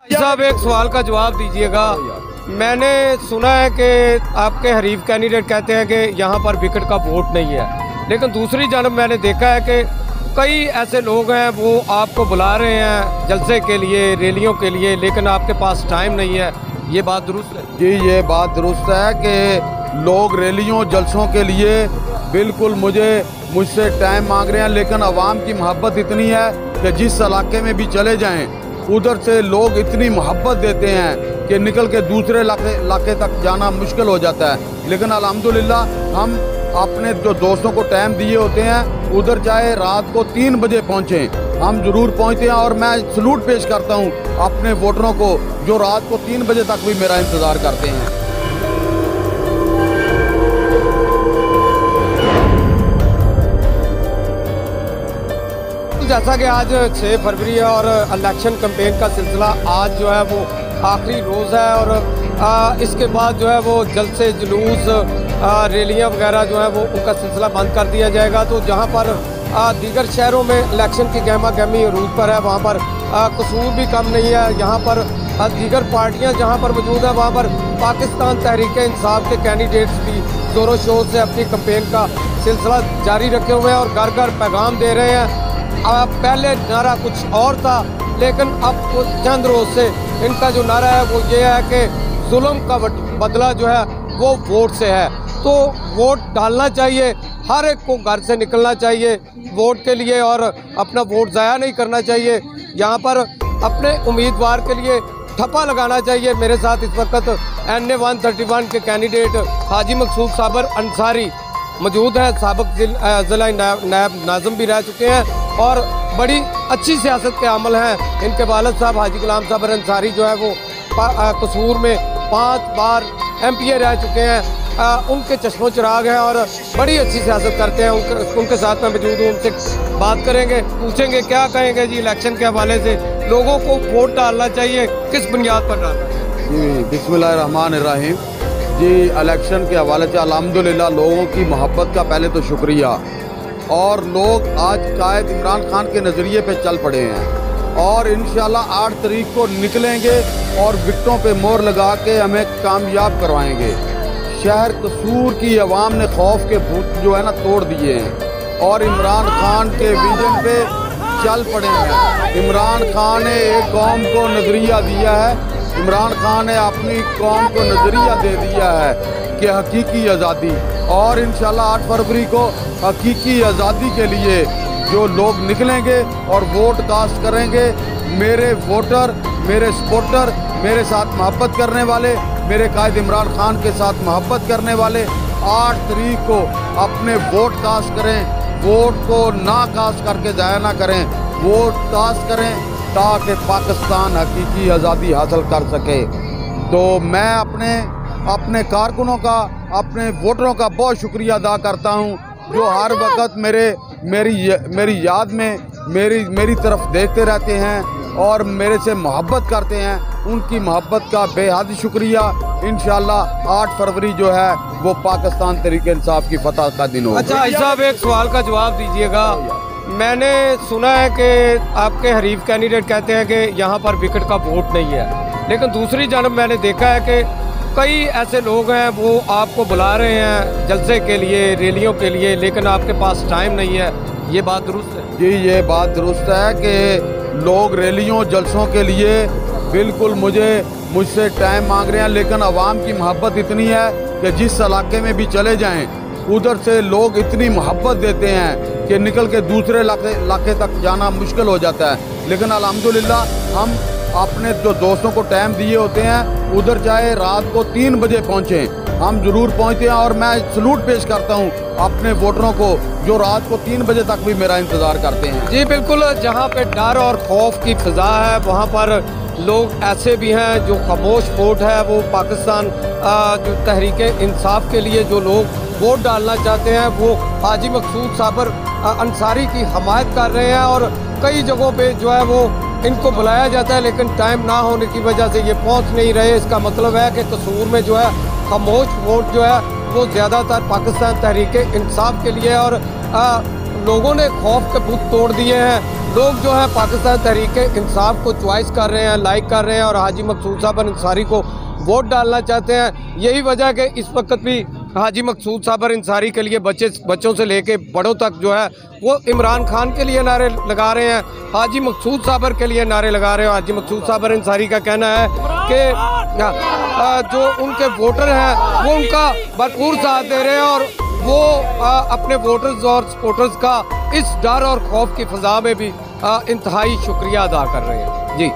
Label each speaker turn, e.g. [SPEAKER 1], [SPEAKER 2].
[SPEAKER 1] साहब एक सवाल का जवाब दीजिएगा। मैंने सुना है कि आपके हरीफ कैंडिडेट कहते हैं कि यहाँ पर विकेट का वोट नहीं है, लेकिन दूसरी जानब मैंने देखा है कि कई ऐसे लोग हैं वो आपको बुला रहे हैं जलसे के लिए, रैलियों के लिए, लेकिन आपके पास टाइम नहीं है। ये बात दुरुस्त है?
[SPEAKER 2] जी ये बात दुरुस्त है कि लोग रैलियों जलसों के लिए बिल्कुल मुझसे टाइम मांग रहे हैं, लेकिन आवाम की मोहब्बत इतनी है कि जिस इलाके में भी चले जाएं उधर से लोग इतनी मोहब्बत देते हैं कि निकल के दूसरे इलाके तक जाना मुश्किल हो जाता है। लेकिन अल्हम्दुलिल्लाह हम अपने जो दोस्तों को टाइम दिए होते हैं उधर चाहे रात को 3 बजे पहुँचें, हम ज़रूर पहुँचते हैं। और मैं सलूट पेश करता हूँ अपने वोटरों को जो रात को 3 बजे तक भी मेरा इंतज़ार करते हैं।
[SPEAKER 1] जैसा कि आज 6 फरवरी है और इलेक्शन कैंपेन का सिलसिला आज जो है वो आखिरी रोज़ है और इसके बाद जो है वो जलसे, जुलूस, रैलियां वगैरह जो है वो उनका सिलसिला बंद कर दिया जाएगा। तो जहां पर दीगर शहरों में इलेक्शन की गहमा गहमी अरूज पर है, वहां पर कसूर भी कम नहीं है। यहाँ पर दीगर पार्टियां जहां पर मौजूद है वहां पर पाकिस्तान तहरीक इंसाफ के कैंडिडेट्स भी ज़ोरों शोर से अपनी कैंपेन का सिलसिला जारी रखे हुए हैं और घर घर पैगाम दे रहे हैं। पहले नारा कुछ और था, लेकिन अब चंद रोज से इनका जो नारा है वो ये है कि जुल्म का बदला जो है वो वोट से है। तो वोट डालना चाहिए, हर एक को घर से निकलना चाहिए वोट के लिए और अपना वोट ज़ाया नहीं करना चाहिए। यहाँ पर अपने उम्मीदवार के लिए ठप्पा लगाना चाहिए। मेरे साथ इस वक्त NA 131 के कैंडिडेट हाजी मकसूद साबर अंसारी मौजूद हैं। साबिक ज़िला नायब नाज़िम भी रह चुके हैं और बड़ी अच्छी सियासत के अमल हैं। इनके वालिद साहब हाजी गुलाम साबर अंसारी जो है वो कसूर में 5 बार MPA रह चुके हैं। उनके चश्मो चिराग हैं और बड़ी अच्छी सियासत करते हैं। उनके साथ में मौजूद हूँ, उनसे बात करेंगे, पूछेंगे क्या कहेंगे जी इलेक्शन के हवाले से। लोगों को वोट डालना चाहिए, किस बुनियाद पर डालना चाहिए?
[SPEAKER 2] जी बिस्मिल्लाहिर्रहमानिर्रहीम। जी इलेक्शन के हवाले से अल्हम्दुलिल्लाह लोगों की मोहब्बत का पहले तो शुक्रिया। और लोग आज कायद इमरान खान के नज़रिए पे चल पड़े हैं और इंशाल्लाह 8 तारीख को निकलेंगे और विकटों पे मोहर लगा के हमें कामयाब करवाएंगे। शहर कसूर की आवाम ने खौफ के भूत जो है ना तोड़ दिए हैं और इमरान खान के विजन पे चल पड़े हैं। इमरान खान ने एक कौम को नज़रिया दिया है, इमरान खान ने अपनी कौम को नज़रिया दे दिया है कि हकीकी आज़ादी। और इंशाल्लाह 8 फरवरी को हकीकी आज़ादी के लिए जो लोग निकलेंगे और वोट कास्ट करेंगे, मेरे वोटर, मेरे सपोर्टर, मेरे साथ मोहब्बत करने वाले, मेरे कायद इमरान खान के साथ मोहब्बत करने वाले 8 तारीख को अपने वोट कास्ट करें। वोट को ना कास्ट करके ज़ाया ना करें, वोट कास्ट करें ताकि पाकिस्तान हकीकी आज़ादी हासिल कर सके। तो मैं अपने कारकुनों का, अपने वोटरों का बहुत शुक्रिया अदा करता हूं जो हर वक्त मेरी याद में मेरी तरफ देखते रहते हैं और मेरे से मोहब्बत करते हैं। उनकी मोहब्बत का बेहद शुक्रिया। इंशाल्लाह 8 फरवरी जो है वो पाकिस्तान तहरीक इंसाफ की फतह का दिन होगा।
[SPEAKER 1] अच्छा साहब एक सवाल का जवाब दीजिएगा। मैंने सुना है कि आपके हरीफ कैंडिडेट कहते हैं कि यहाँ पर विकेट का वोट नहीं है, लेकिन दूसरी जानब मैंने देखा है कि कई ऐसे लोग हैं वो आपको बुला रहे हैं जलसे के लिए, रैलियों के लिए, लेकिन आपके पास टाइम नहीं है। ये बात दुरुस्त है?
[SPEAKER 2] जी ये बात दुरुस्त है कि लोग रैलियों जलसों के लिए बिल्कुल मुझसे टाइम मांग रहे हैं, लेकिन आवाम की मोहब्बत इतनी है कि जिस इलाके में भी चले जाएं उधर से लोग इतनी मोहब्बत देते हैं कि निकल के दूसरे इलाके तक जाना मुश्किल हो जाता है। लेकिन अल्हम्दुलिल्लाह हम अपने जो दोस्तों को टाइम दिए होते हैं उधर चाहे रात को 3 बजे पहुँचें, हम ज़रूर पहुँचते हैं। और मैं सलूट पेश करता हूँ अपने वोटरों को जो रात को 3 बजे तक भी मेरा इंतज़ार करते हैं।
[SPEAKER 1] जी बिल्कुल, जहाँ पे डर और खौफ की फिजा है वहाँ पर लोग ऐसे भी हैं जो खामोश वोट है, वो पाकिस्तान जो तहरीक इंसाफ के लिए जो लोग वोट डालना चाहते हैं वो हाजी मकसूद साबर अंसारी की हमायत कर रहे हैं। और कई जगहों पे जो है वो इनको बुलाया जाता है, लेकिन टाइम ना होने की वजह से ये पहुंच नहीं रहे। इसका मतलब है कि कसूर में जो है खामोश वोट जो है वो ज़्यादातर पाकिस्तान तहरीक इंसाफ के लिए और लोगों ने खौफ के भूत तोड़ दिए हैं। लोग जो है पाकिस्तान तहरीक इंसाफ को चॉइस कर रहे हैं, लाइक कर रहे हैं और हाजी मकसूद साहब अंसारी को वोट डालना चाहते हैं। यही वजह है कि इस वक्त भी हाजी मकसूद साहब अंसारी के लिए बच्चों से लेके बड़ों तक जो है वो इमरान खान के लिए नारे लगा रहे हैं, हाजी मकसूद साहब के लिए नारे लगा रहे हैं। हाजी मकसूद साहब अंसारी का कहना है कि जो उनके वोटर हैं वो उनका भरपूर साथ दे रहे हैं और वो अपने वोटर्स और सपोर्टर्स का इस डर और खौफ की फ़ज़ा में भी इंतहाई शुक्रिया अदा कर रहे हैं। जी।